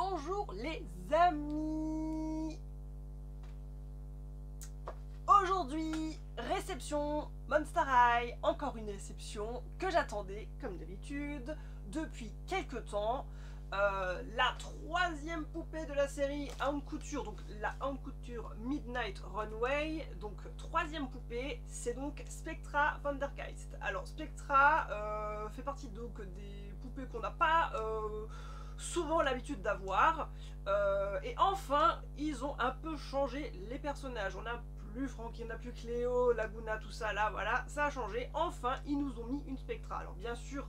Bonjour les amis. Aujourd'hui, réception Monster High, encore une réception que j'attendais comme d'habitude depuis quelques temps. La troisième poupée de la série Haute Couture, donc la Haute Couture Midnight Runway, donc troisième poupée, c'est donc Spectra Van der Geist. Alors Spectra fait partie donc des poupées qu'on n'a pas souvent l'habitude d'avoir, et enfin ils ont un peu changé les personnages. On n'a plus Frankie, on n'a plus Cléo, Laguna, tout ça là, voilà, ça a changé. Enfin ils nous ont mis une Spectra. Alors bien sûr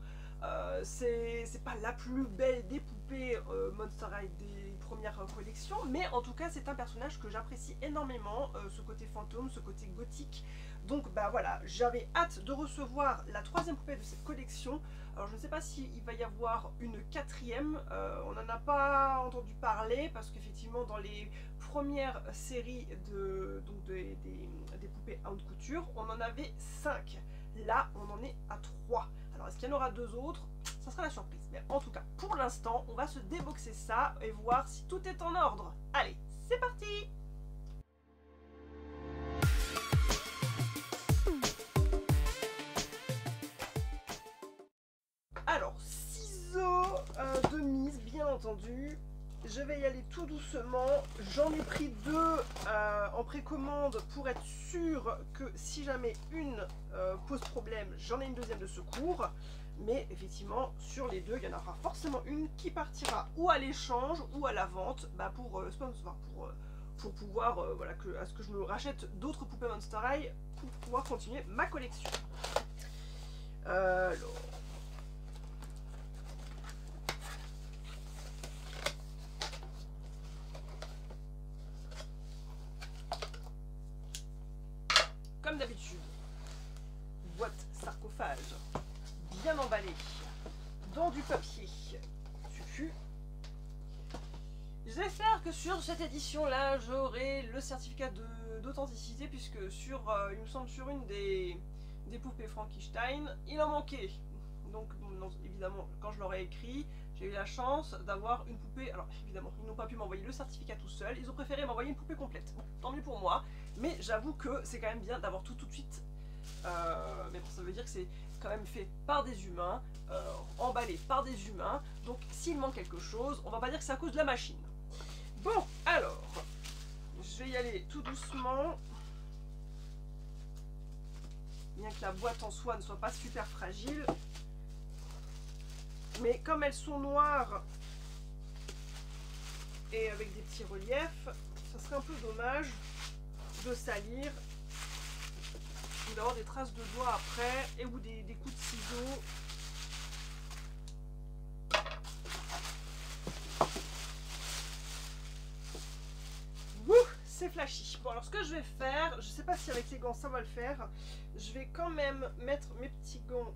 c'est pas la plus belle des poupées Monster High des premières collections, mais en tout cas c'est un personnage que j'apprécie énormément, ce côté fantôme, ce côté gothique. Donc bah voilà, j'avais hâte de recevoir la troisième poupée de cette collection. Alors je ne sais pas s'il va y avoir une quatrième, on n'en a pas entendu parler parce qu'effectivement dans les premières séries des poupées Haute Couture, on en avait 5. Là, on en est à 3. Alors, est-ce qu'il y en aura 2 autres? Ça sera la surprise. Mais en tout cas, pour l'instant, on va se déboxer ça et voir si tout est en ordre. Allez, c'est parti! Alors, ciseaux de mise, bien entendu. Je vais y aller tout doucement. J'en ai pris 2 en précommande pour être sûr que si jamais une pose problème, j'en ai une deuxième de secours. Mais effectivement, sur les 2, il y en aura forcément une qui partira ou à l'échange ou à la vente, bah pour pouvoir, voilà, à ce que je me rachète d'autres poupées Monster High pour pouvoir continuer ma collection. Alors... Comme d'habitude, boîte sarcophage bien emballée dans du papier fufu. J'espère que sur cette édition là j'aurai le certificat d'authenticité, puisque sur, il me semble, sur une des poupées Frankenstein il en manquait. Donc non, évidemment quand je leur ai écrit, j'ai eu la chance d'avoir une poupée. Alors évidemment ils n'ont pas pu m'envoyer le certificat tout seul, ils ont préféré m'envoyer une poupée complète. Bon, tant mieux pour moi, mais j'avoue que c'est quand même bien d'avoir tout de suite. Mais bon, ça veut dire que c'est quand même fait par des humains, emballé par des humains, donc s'il manque quelque chose, on va pas dire que c'est à cause de la machine. Bon, alors, je vais y aller tout doucement, bien que la boîte en soi ne soit pas super fragile. Mais comme elles sont noires et avec des petits reliefs, ça serait un peu dommage de salir ou d'avoir des traces de doigts après, et ou des coups de ciseaux. Wouh, c'est flashy. Bon, alors ce que je vais faire, je sais pas si avec les gants ça va le faire, je vais quand même mettre mes petits gants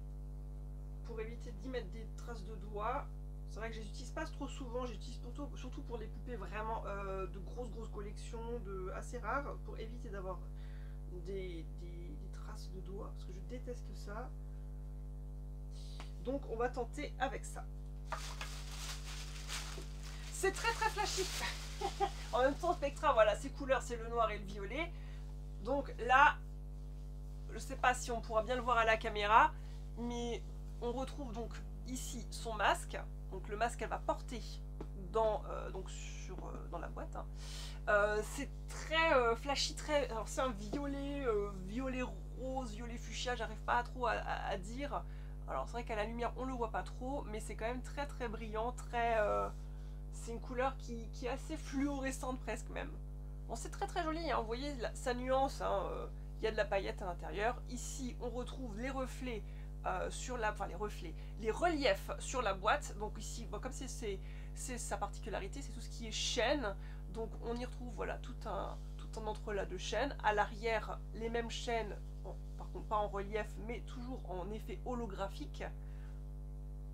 pour éviter d'y mettre des traces de doigts. C'est vrai que je les utilise pas trop souvent, j'utilise surtout pour les poupées vraiment de grosses collections, assez rares, pour éviter d'avoir des traces de doigts, parce que je déteste ça. Donc on va tenter avec ça. C'est très flashy. En même temps, Spectra, voilà, ses couleurs, c'est le noir et le violet. Donc là, je sais pas si on pourra bien le voir à la caméra, mais on retrouve donc ici son masque. Donc le masque qu'elle va porter dans, dans la boîte. Hein. C'est très flashy, alors c'est un violet, violet rose, violet fuchsia, j'arrive pas trop à dire. Alors c'est vrai qu'à la lumière on le voit pas trop, mais c'est quand même très brillant, c'est une couleur qui est assez fluorescente presque même. Bon, c'est très joli, hein. Vous voyez sa nuance, hein, y a de la paillette à l'intérieur. Ici on retrouve les reflets sur la, enfin les reliefs sur la boîte. Donc ici, bon, comme c'est sa particularité, c'est tout ce qui est chaîne. Donc on y retrouve, voilà, tout un entrelac de chaînes. À l'arrière, les mêmes chaînes, bon, par contre pas en relief, mais toujours en effet holographique.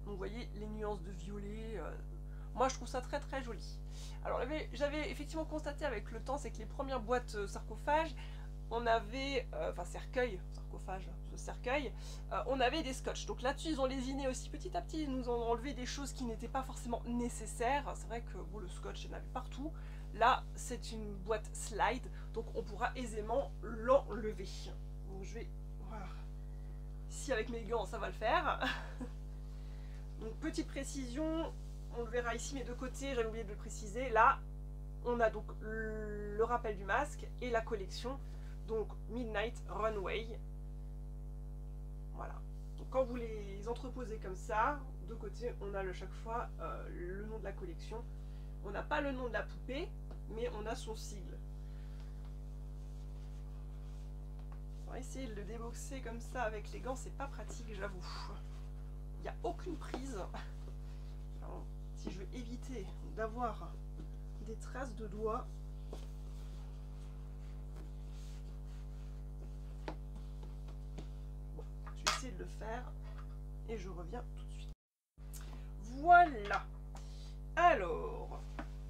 Donc vous voyez les nuances de violet. Moi je trouve ça très joli. Alors j'avais effectivement constaté avec le temps, c'est que les premières boîtes sarcophages on avait, enfin cercueil, sarcophage, ce cercueil, on avait des scotch. Donc là-dessus, ils ont lésiné aussi petit à petit, ils nous ont enlevé des choses qui n'étaient pas forcément nécessaires. C'est vrai que bon, le scotch, il y en avait partout. Là, c'est une boîte slide, donc on pourra aisément l'enlever. Donc je vais, voilà, ici avec mes gants, ça va le faire. Donc petite précision, on le verra ici, mes deux côtés, j'avais oublié de le préciser. Là, on a donc le rappel du masque et la collection, donc Midnight Runway. Voilà. Donc quand vous les entreposez comme ça, de côté, on a chaque fois le nom de la collection. On n'a pas le nom de la poupée, mais on a son sigle. On va essayer de le déboxer comme ça avec les gants, c'est pas pratique, j'avoue. Il n'y a aucune prise. Alors, si je veux éviter d'avoir des traces de doigts, bon, je vais essayer de le faire et je reviens tout de suite. Voilà. Alors,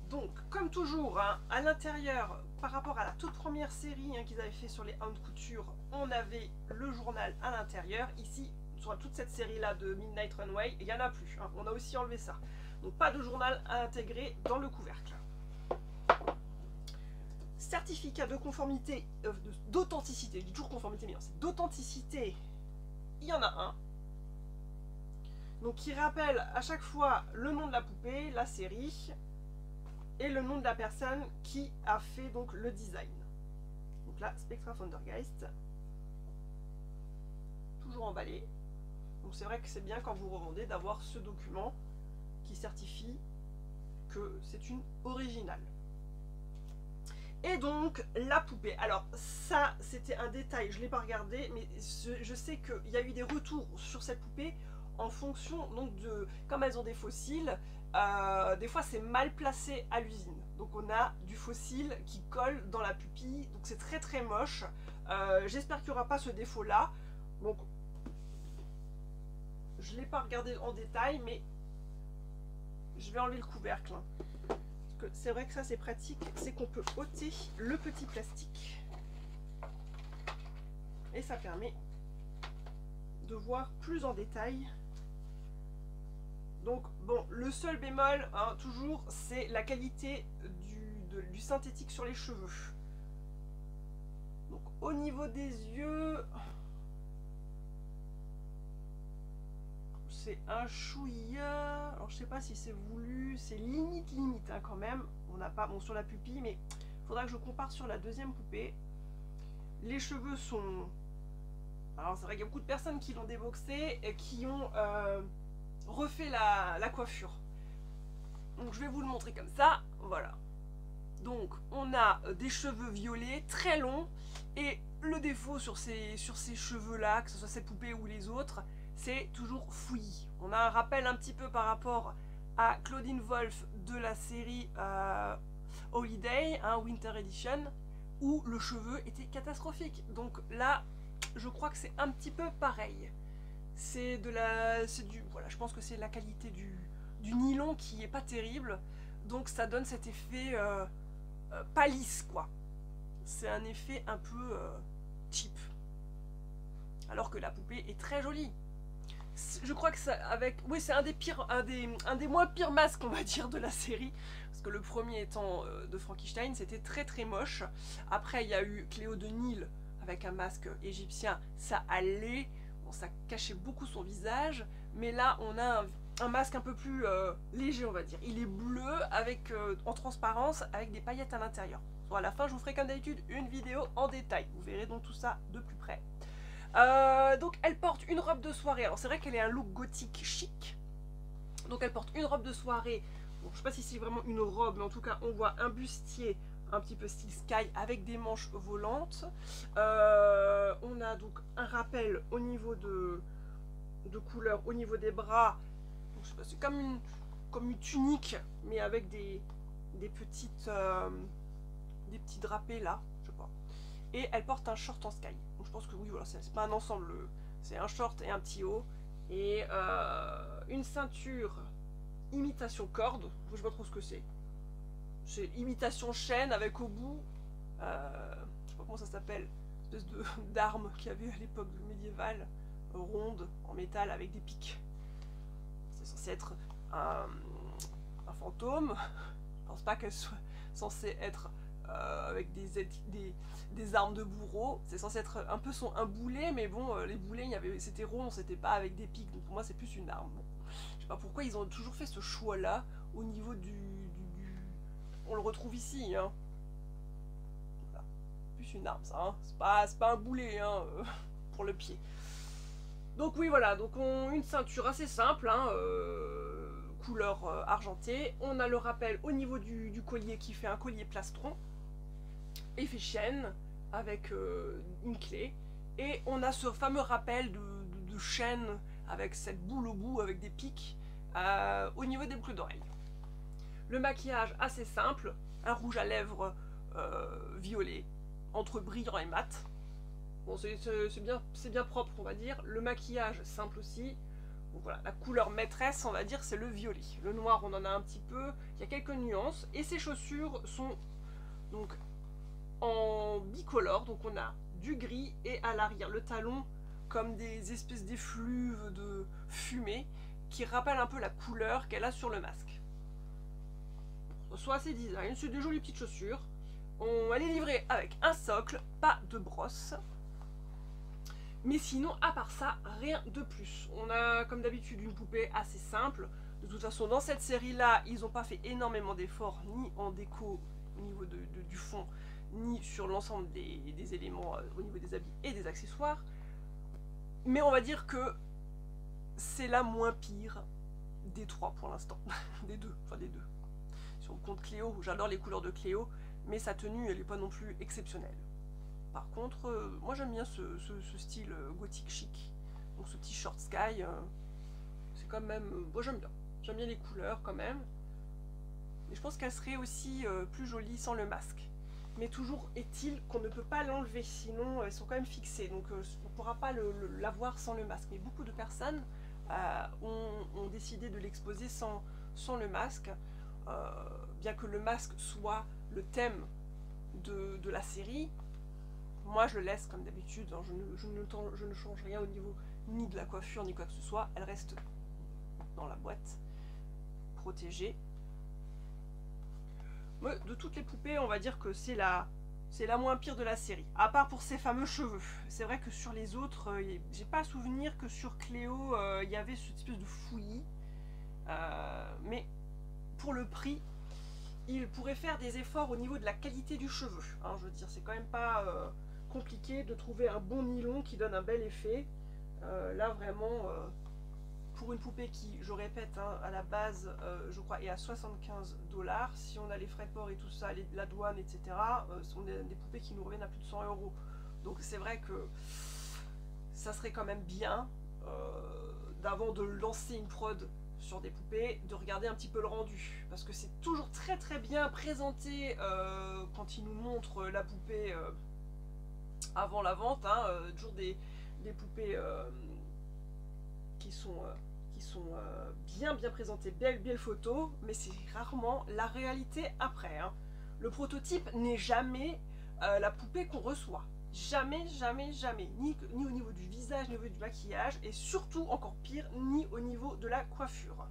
donc comme toujours, hein, à l'intérieur, par rapport à la toute première série hein, qu'ils avaient fait sur les hautes couture, on avait le journal à l'intérieur. Ici, sur toute cette série là de Midnight Runway, il n'y en a plus, hein. On a aussi enlevé ça. Donc pas de journal à intégrer dans le couvercle. Certificat de conformité, d'authenticité, je dis toujours conformité mais non, c'est d'authenticité, il y en a un. Donc qui rappelle à chaque fois le nom de la poupée, la série, et le nom de la personne qui a fait donc le design. Donc là, Spectra Fondergeist, toujours emballé. Donc c'est vrai que c'est bien quand vous revendez d'avoir ce document qui certifie que c'est une originale. Et donc la poupée, alors ça c'était un détail, je ne l'ai pas regardé, mais je sais qu'il y a eu des retours sur cette poupée en fonction donc de, comme elles ont des fossiles, des fois c'est mal placé à l'usine. Donc on a du fossile qui colle dans la pupille, donc c'est très très moche. J'espère qu'il n'y aura pas ce défaut là. Donc je ne l'ai pas regardé en détail, mais je vais enlever le couvercle. C'est vrai que ça c'est pratique, c'est qu'on peut ôter le petit plastique et ça permet de voir plus en détail. Donc bon, le seul bémol hein, toujours c'est la qualité du synthétique sur les cheveux. Donc au niveau des yeux, c'est un chouïa. Alors je sais pas si c'est voulu, c'est limite hein, quand même. On n'a pas bon sur la pupille, mais il faudra que je compare sur la deuxième poupée. Les cheveux sont, alors c'est vrai qu'il y a beaucoup de personnes qui l'ont déboxé et qui ont refait la coiffure. Donc je vais vous le montrer comme ça, voilà. Donc on a des cheveux violets très longs et le défaut sur ces cheveux là, que ce soit cette poupée ou les autres, c'est toujours fouillis. On a un rappel un petit peu par rapport à Claudine Wolf de la série Holiday, hein, Winter Edition, où le cheveu était catastrophique. Donc là, je crois que c'est un petit peu pareil. C'est du, voilà, je pense que c'est la qualité du nylon qui est pas terrible, donc ça donne cet effet pas lisse quoi. C'est un effet un peu cheap, alors que la poupée est très jolie. Je crois que ça, avec, oui, c'est un des pires, un des moins pires masques on va dire de la série, parce que le premier étant de Frankenstein, c'était très très moche. Après il y a eu Cléo de Nil avec un masque égyptien, ça allait. Bon, ça cachait beaucoup son visage, mais là on a un masque un peu plus léger on va dire. Il est bleu avec en transparence avec des paillettes à l'intérieur. Bon, à la fin je vous ferai comme d'habitude une vidéo en détail, vous verrez donc tout ça de plus près. Donc elle porte une robe de soirée, alors c'est vrai qu'elle est un look gothique chic, donc elle porte une robe de soirée, bon, je sais pas si c'est vraiment une robe, mais en tout cas on voit un bustier un petit peu style sky avec des manches volantes. On a donc un rappel au niveau de couleur, au niveau des bras. Donc, je sais pas, c'est comme une tunique, mais avec des petits drapés là, je sais pas. Et elle porte un short en sky. Donc je pense que oui, voilà, c'est pas un ensemble, c'est un short et un petit haut. Et une ceinture imitation corde, je sais pas trop ce que c'est. C'est imitation chaîne avec au bout, je sais pas comment ça s'appelle, espèce d'arme qu'il y avait à l'époque médiévale, ronde, en métal, avec des pics. C'est censé être un fantôme. Je pense pas qu'elle soit censée être avec des armes de bourreau. C'est censé être un peu un boulet, mais bon, les boulets, c'était rond, c'était pas avec des pics, donc pour moi c'est plus une arme. Bon. Je sais pas pourquoi ils ont toujours fait ce choix-là au niveau On le retrouve ici, hein. Voilà. Plus une arme, ça, hein. C'est pas un boulet, hein, pour le pied. Donc oui, voilà, donc une ceinture assez simple, hein, couleur argentée. On a le rappel au niveau du collier qui fait un collier plastron. Effet chaîne avec une clé. Et on a ce fameux rappel de chaîne avec cette boule au bout avec des pics au niveau des boucles d'oreilles. Le maquillage assez simple, un rouge à lèvres violet, entre brillant et mat. Bon, c'est bien propre, on va dire. Le maquillage simple aussi. Donc voilà, la couleur maîtresse, on va dire, c'est le violet. Le noir, on en a un petit peu. Il y a quelques nuances. Et ces chaussures sont donc en bicolore. Donc on a du gris et à l'arrière le talon comme des espèces d'effluves de fumée qui rappellent un peu la couleur qu'elle a sur le masque. Soit assez design, c'est de jolies petites chaussures. Elle est livrée avec un socle, pas de brosse. Mais sinon, à part ça, rien de plus. On a comme d'habitude une poupée assez simple. De toute façon, dans cette série-là, ils n'ont pas fait énormément d'efforts, ni en déco au niveau du fond, ni sur l'ensemble des éléments au niveau des habits et des accessoires. Mais on va dire que c'est la moins pire des trois pour l'instant. Des deux. Si on compte Cléo, j'adore les couleurs de Cléo, mais sa tenue, elle n'est pas non plus exceptionnelle. Par contre, moi j'aime bien ce style gothique chic. Donc ce petit short sky, c'est quand même... moi j'aime bien. J'aime bien les couleurs quand même. Mais je pense qu'elle serait aussi plus jolie sans le masque. Mais toujours est-il qu'on ne peut pas l'enlever, sinon elles sont quand même fixées. Donc on ne pourra pas l'avoir sans le masque. Mais beaucoup de personnes ont décidé de l'exposer sans le masque. Bien que le masque soit le thème de la série. Moi je le laisse comme d'habitude, hein, je ne change rien au niveau ni de la coiffure ni quoi que ce soit, elle reste dans la boîte, protégée. Moi, de toutes les poupées, on va dire que c'est la moins pire de la série, à part pour ses fameux cheveux. C'est vrai que sur les autres, j'ai pas souvenir que sur Cléo, il y avait cette espèce de fouillis, mais pour le prix, il pourrait faire des efforts au niveau de la qualité du cheveu, hein, je veux dire, c'est quand même pas... compliqué de trouver un bon nylon qui donne un bel effet. Là vraiment pour une poupée qui, je répète, hein, à la base je crois est à 75 $. Si on a les frais de port et tout ça, la douane, etc., ce sont des poupées qui nous reviennent à plus de 100 €. Donc c'est vrai que ça serait quand même bien d'avant de lancer une prod sur des poupées, de regarder un petit peu le rendu, parce que c'est toujours très très bien présenté quand ils nous montrent la poupée avant la vente, hein, toujours des poupées qui sont bien présentées, belles photos, mais c'est rarement la réalité après, hein. Le prototype n'est jamais la poupée qu'on reçoit. Jamais, ni au niveau du visage, ni au niveau du maquillage, et surtout, encore pire, ni au niveau de la coiffure.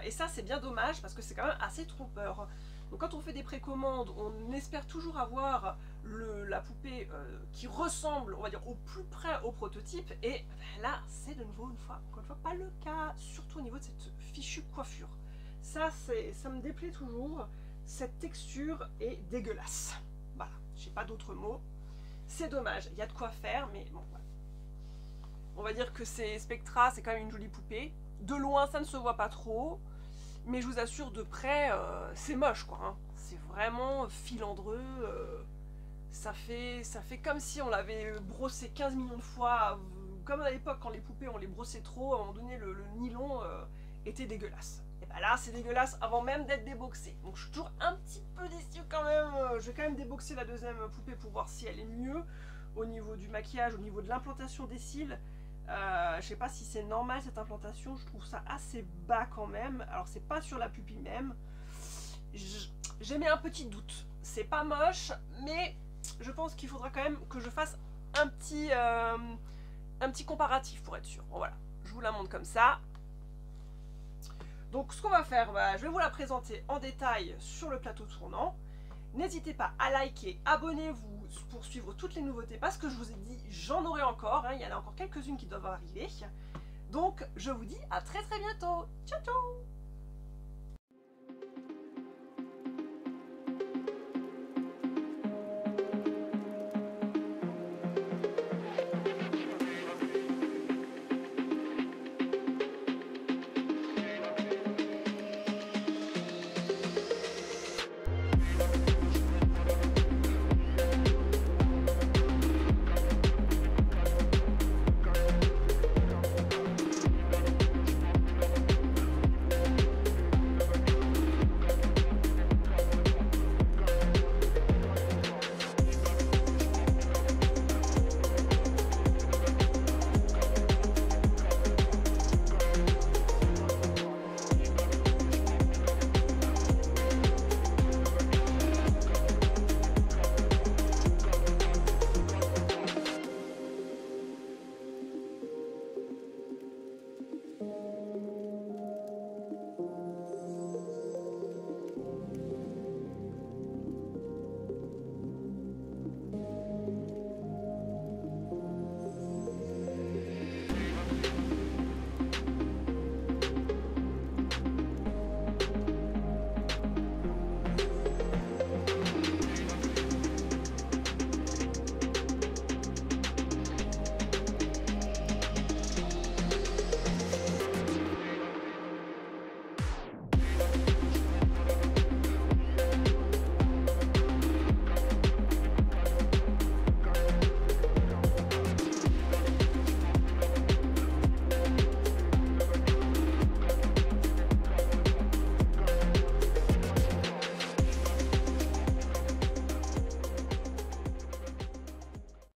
Et ça, c'est bien dommage, parce que c'est quand même assez trompeur. Donc quand on fait des précommandes, on espère toujours avoir la poupée qui ressemble, on va dire, au plus près au prototype, et ben là, c'est de nouveau, encore une fois, pas le cas, surtout au niveau de cette fichue coiffure. Ça me déplaît toujours, cette texture est dégueulasse. Voilà, j'ai pas d'autres mots. C'est dommage, il y a de quoi faire, mais bon, voilà. On va dire que Spectra, c'est quand même une jolie poupée. De loin, ça ne se voit pas trop, mais je vous assure, de près, c'est moche, quoi, hein. C'est vraiment filandreux, ça fait comme si on l'avait brossé 15 millions de fois, comme à l'époque, quand les poupées, on les brossait trop, à un moment donné, le nylon était dégueulasse. Et ben là, c'est dégueulasse avant même d'être déboxé. Donc je suis toujours un petit peu déçue quand même. Je vais quand même déboxer la deuxième poupée pour voir si elle est mieux au niveau du maquillage, au niveau de l'implantation des cils. Je sais pas si c'est normal cette implantation, je trouve ça assez bas quand même. Alors c'est pas sur la pupille même. J'ai mis un petit doute. C'est pas moche, mais je pense qu'il faudra quand même que je fasse un petit comparatif pour être sûr. Bon, voilà, je vous la montre comme ça. Donc ce qu'on va faire, bah, je vais vous la présenter en détail sur le plateau tournant. N'hésitez pas à liker, abonnez-vous pour suivre toutes les nouveautés parce que je vous ai dit, j'en aurai encore, hein, il y en a encore quelques-unes qui doivent arriver. Donc je vous dis à très bientôt. Ciao ciao.